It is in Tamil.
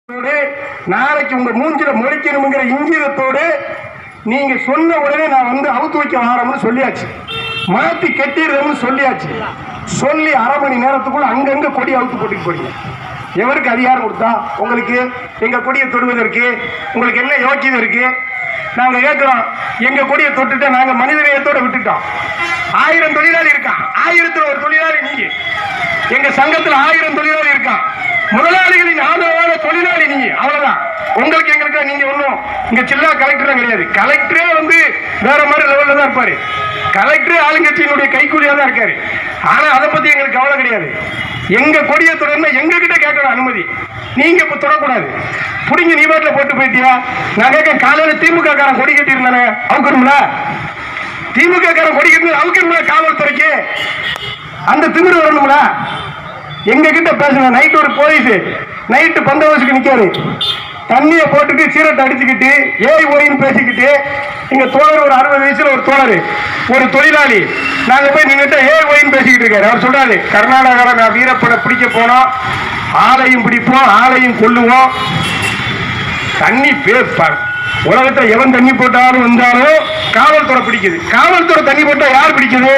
நாளைக்கு உங்க மூஞ்சில முளைக்கணுங்கிற இங்கிதத்தோடு நீங்க சொன்ன உடனே நான் வந்து அவுத்து வைக்க வாரம்னு சொல்லியாச்சு, மாத்தி கட்டிடுறோம்னு சொல்லியாச்சு. சொல்லி அரை மணி நேரத்துக்குள்ள அங்கங்க கொடி அவுத்து போட்டுக்கு போறீங்க. எவருக்கு அதிகாரம் கொடுத்தா உங்களுக்கு எங்க கொடியை தொடுவதற்கு? உங்களுக்கு என்ன யோக்கியம் இருக்கு? நாங்க கேட்கிறோம், எங்க கொடியை தொட்டுட்டு நாங்க மனிதநேயத்தோட விட்டுட்டோம். 1000 தொழிலாளி இருக்கான், 1000த்துல ஒரு தொழிலாளி நீங்க. எங்க சங்கத்துல 1000 தொழிலாளி இருக்கான். முதலாளிகளின் ஆதரவான தொழிலாளி நீங்க. அவ்வளவுதான். உங்களுக்கு எங்களுக்கு நீங்க ஒண்ணும் இங்க சில்லா கலெக்டர் கிடையாது. கலெக்டரே வந்து வேற மாதிரி லெவல்ல தான் இருப்பாரு. கலெக்டரே ஆளுங்கட்சியினுடைய கைக்கூலியா தான் இருக்காரு. ஆனா அதை பத்தி எங்களுக்கு கவலை கிடையாது. எங்க கொடியை தொடர்ந்து எங்க கிட்ட கேட்கணும் அனுமதி. நீங்க இப்ப தொடக்கூடாது. புடிங்க நீ பாட்டுல போட்டு போயிட்டியா? நான் கேட்க, காலையில திமுக காரன் கொடி கட்டி இருந்தானே, அவுக்கணும்ல? திமுக காரன் கொடி கட்டி அவுக்கணும்ல? காவல்துறைக்கு அந்த திமிரு வரணும்ல? எங்க கிட்ட பேசுங்க. நைட்டு ஒரு போலீஸ் நைட்டு பந்தோபஸ்துக்கு நிக்காரு, தண்ணியை போட்டுட்டு சீரட்டை அடிச்சுக்கிட்டு ஏய் ஓயின்னு பேசிக்கிட்டு, எங்க தோழர் ஒரு 60 வயசுல ஒரு தோழர் ஒரு தொழிலாளி நாங்க போய் நின்றுட்டு ஏய் ஓயின்னு பேசிக்கிட்டு இருக்காரு. அவர் சொல்றாரு, கர்நாடகாவில் நான் வீரப்பட பிடிக்க போனோம், ஆளையும் பிடிப்போம் ஆளையும் கொல்லுவோம். தண்ணி பேர் உலகத்துல எவன் தண்ணி போட்டாலும் வந்தாலும் காவல்துறை பிடிக்குது. காவல்துறை தண்ணி போட்டா யார் பிடிக்குது?